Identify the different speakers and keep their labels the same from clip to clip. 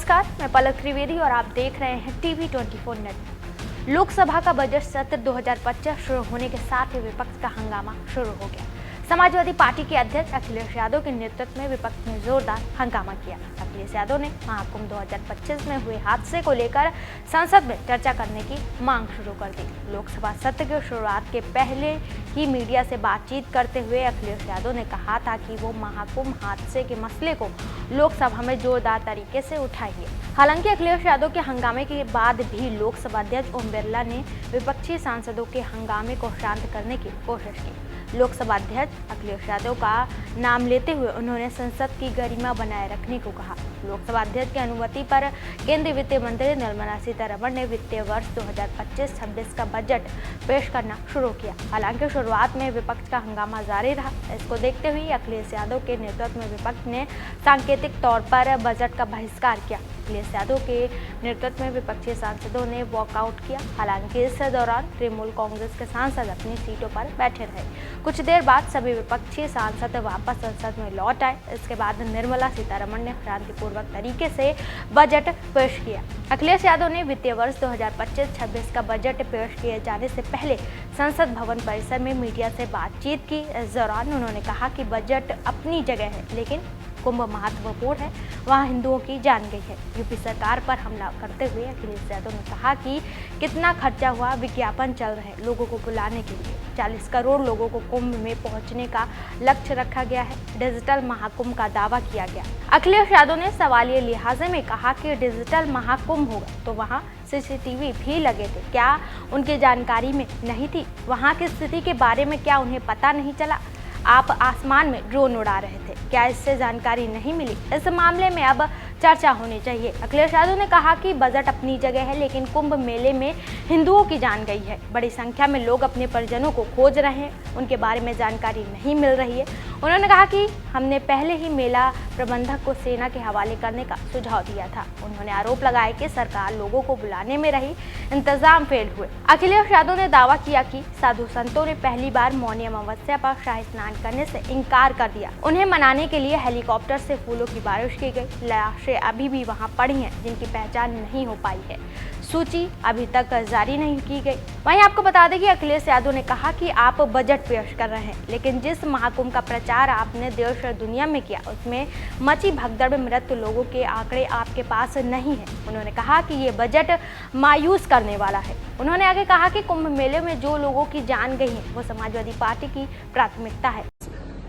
Speaker 1: नमस्कार, मैं पलक त्रिवेदी और आप देख रहे हैं टीवी 24 नेट। लोकसभा का बजट सत्र 2025 शुरू होने के साथ ही विपक्ष का हंगामा शुरू हो गया। समाजवादी पार्टी के अध्यक्ष अखिलेश यादव के नेतृत्व में विपक्ष ने जोरदार हंगामा किया। अखिलेश यादव ने महाकुंभ 2025 में हुए हादसे को लेकर संसद में चर्चा करने की मांग शुरू कर दी। लोकसभा सत्र की शुरुआत के पहले ही मीडिया से बातचीत करते हुए अखिलेश यादव ने कहा था कि वो महाकुंभ हादसे के मसले को लोकसभा में जोरदार तरीके से उठाएंगे। हालांकि अखिलेश यादव के हंगामे के बाद भी लोकसभा अध्यक्ष ओम बिरला ने विपक्षी सांसदों के हंगामे को शांत करने की कोशिश की। लोकसभा अध्यक्ष अखिलेश यादव का नाम लेते हुए उन्होंने संसद की गरिमा बनाए रखने को कहा। लोकसभा अध्यक्ष की अनुमति पर केंद्रीय वित्त मंत्री निर्मला सीतारमण ने वित्तीय वर्ष 2025-26 का बजट पेश करना शुरू किया। हालांकि शुरुआत में विपक्ष का हंगामा जारी रहा। इसको देखते हुए अखिलेश यादव के नेतृत्व में विपक्ष ने सांकेतिक तौर पर बजट का बहिष्कार किया। अखिलेश यादव के नेतृत्व में विपक्षी सांसदों ने वॉकआउट किया। हालांकि इस दौरान तृणमूल कांग्रेस के सांसद अपनी सीटों पर बैठे रहे। कुछ देर बाद सभी विपक्षी सांसद वापस संसद में लौट आए। इसके बाद निर्मला सीतारमण ने शांतिपूर्वक तरीके से बजट पेश किया। अखिलेश यादव ने वित्तीय वर्ष 2025-26 का बजट पेश किए जाने से पहले संसद भवन परिसर में मीडिया से बातचीत की। इस दौरान उन्होंने कहा कि बजट अपनी जगह है, लेकिन कुंभ महत्वपूर्ण है, वहां हिंदुओं की जान गई है। यूपी सरकार पर हमला करते हुए अखिलेश यादव ने कहा कि कितना खर्चा हुआ, विज्ञापन चल रहे लोगों को बुलाने के लिए। 40 करोड़ लोगों को कुंभ में पहुंचने का लक्ष्य रखा गया है। डिजिटल महाकुंभ का दावा किया गया। अखिलेश यादव ने सवालिया लिहाजे में कहा कि डिजिटल महाकुंभ होगा तो वहां सीसीटीवी भी लगे थे, क्या उनकी जानकारी में नहीं थी? वहां की स्थिति के बारे में क्या उन्हें पता नहीं चला? आप आसमान में ड्रोन उड़ा रहे थे, क्या इससे जानकारी नहीं मिली? इस मामले में अब चर्चा होनी चाहिए। अखिलेश यादव ने कहा कि बजट अपनी जगह है, लेकिन कुंभ मेले में हिंदुओं की जान गई है। बड़ी संख्या में लोग अपने परिजनों को खोज रहे हैं, उनके बारे में जानकारी नहीं मिल रही है। उन्होंने कहा कि हमने पहले ही मेला प्रबंधक को सेना के हवाले करने का सुझाव दिया था। उन्होंने आरोप लगाया कि सरकार लोगों को बुलाने में रही, इंतजाम फेल हुए। अखिलेश यादव ने दावा किया कि साधु संतों ने पहली बार मौनी अमावस्या पर शाही स्नान करने से इनकार कर दिया। उन्हें मनाने के लिए हेलीकॉप्टर से फूलों की बारिश की गई। लाशें अभी भी वहां पड़ी हैं, जिनकी पहचान नहीं हो पाई है। सूची अभी तक जारी नहीं की गई। वहीं आपको बता दें कि अखिलेश यादव ने कहा कि आप बजट पेश कर रहे हैं, लेकिन जिस महाकुंभ का प्रचार आपने देश और दुनिया में किया, उसमें मची भगदड़ में मृत लोगों के आंकड़े आपके पास नहीं है। उन्होंने कहा कि ये बजट मायूस करने वाला है। उन्होंने आगे कहा कि कुंभ मेले में जो लोगों की जान गई है, वो समाजवादी पार्टी की प्राथमिकता है।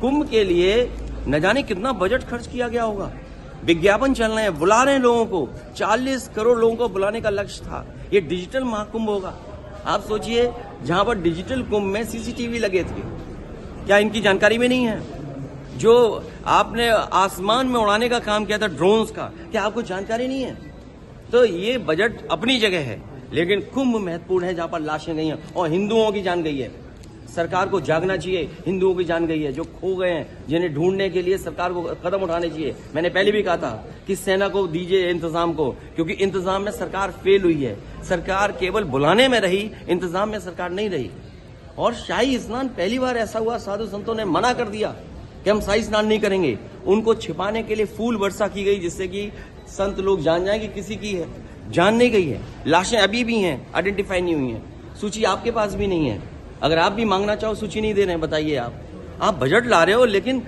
Speaker 2: कुंभ के लिए न जाने कितना बजट खर्च किया गया होगा। विज्ञापन चल रहे हैं, बुला रहे हैं लोगों को। 40 करोड़ लोगों को बुलाने का लक्ष्य था। ये डिजिटल महाकुंभ होगा। आप सोचिए, जहां पर डिजिटल कुंभ में सीसीटीवी लगे थे, क्या इनकी जानकारी में नहीं है? जो आपने आसमान में उड़ाने का काम किया था ड्रोन्स का, क्या आपको जानकारी नहीं है? तो ये बजट अपनी जगह है, लेकिन कुंभ महत्वपूर्ण है, जहां पर लाशें गई हैं और हिंदुओं की जान गई है। सरकार को जागना चाहिए। हिंदुओं की जान गई है, जो खो गए हैं, जिन्हें ढूंढने के लिए सरकार को कदम उठाने चाहिए। मैंने पहले भी कहा था कि सेना को दीजिए इंतजाम को, क्योंकि इंतजाम में सरकार फेल हुई है। सरकार केवल बुलाने में रही, इंतजाम में सरकार नहीं रही। और शाही स्नान पहली बार ऐसा हुआ, साधु संतों ने मना कर दिया कि हम शाही स्नान नहीं करेंगे। उनको छिपाने के लिए फूल वर्षा की गई, जिससे कि संत लोग जान जाए कि किसी की है जान नहीं गई है। लाशें अभी भी हैं, आइडेंटिफाई नहीं हुई हैं। सूची आपके पास भी नहीं है। अगर आप भी मांगना चाहो, सूची नहीं दे रहे हैं, बताइए। आप बजट ला रहे हो, लेकिन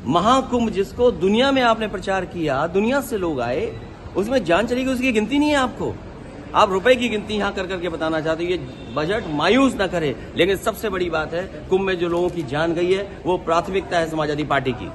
Speaker 2: महाकुंभ जिसको दुनिया में आपने प्रचार किया, दुनिया से लोग आए, उसमें जान चली गई, उसकी गिनती नहीं है आपको। आप रुपए की गिनती यहां कर करके बताना चाहते हो। ये बजट मायूस न करे, लेकिन सबसे बड़ी बात है, कुंभ में जो लोगों की जान गई है, वो प्राथमिकता है समाजवादी पार्टी की।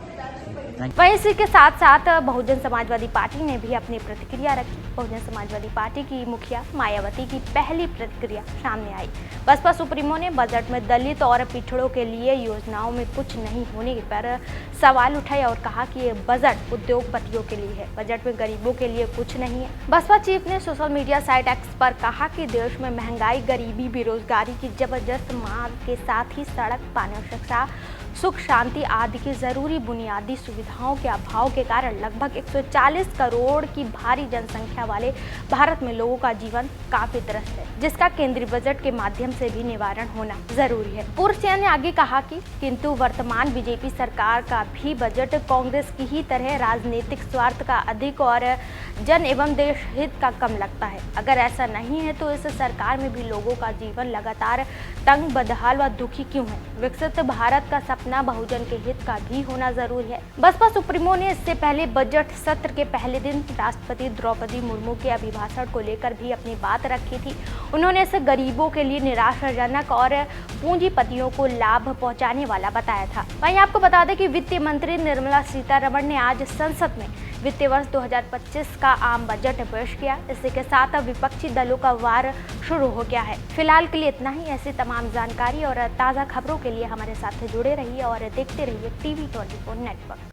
Speaker 1: वहीं इसी के साथ साथ बहुजन समाजवादी पार्टी ने भी अपनी प्रतिक्रिया रखी। बहुजन समाजवादी पार्टी की मुखिया मायावती की पहली प्रतिक्रिया सामने आई। बसपा सुप्रीमो ने बजट में दलित और पिछड़ों के लिए योजनाओं में कुछ नहीं होने पर सवाल उठाया और कहा कि ये बजट उद्योगपतियों के लिए है, बजट में गरीबों के लिए कुछ नहीं है। बसपा चीफ ने सोशल मीडिया साइट एक्स पर कहा कि देश में महंगाई, गरीबी, बेरोजगारी की जबरदस्त मांग के साथ ही सड़क, पानी और शिक्षा सुख शांति आदि की जरूरी बुनियादी सुविधाओं के अभाव के कारण लगभग 140 करोड़ की भारी जनसंख्या वाले भारत में लोगों का जीवन काफी त्रस्त है, जिसका केंद्रीय बजट के माध्यम से भी निवारण होना जरूरी है। पूर्व सीएम ने आगे कहा कि किंतु वर्तमान बीजेपी सरकार का भी बजट कांग्रेस की ही तरह राजनीतिक स्वार्थ का अधिक और जन एवं देश हित का कम लगता है। अगर ऐसा नहीं है तो इस सरकार में भी लोगों का जीवन लगातार तंग, बदहाल व दुखी क्यों है? विकसित भारत का सपना बहुजन के हित का भी होना जरूरी है। बसपा सुप्रीमो ने इससे पहले बजट सत्र के पहले दिन राष्ट्रपति द्रौपदी मुर्मू के अभिभाषण को लेकर भी अपनी बात रखी थी। उन्होंने इसे गरीबों के लिए निराशाजनक और पूंजीपतियों को लाभ पहुंचाने वाला बताया था। वहीं आपको बता दें कि वित्त मंत्री निर्मला सीतारमण ने आज संसद में वित्तीय वर्ष 2025 का आम बजट पेश किया। इसी के साथ अब विपक्षी दलों का वार शुरू हो गया है। फिलहाल के लिए इतना ही। ऐसी तमाम जानकारी और ताज़ा खबरों के लिए हमारे साथ जुड़े रहिए और देखते रहिए TV24 नेटवर्क।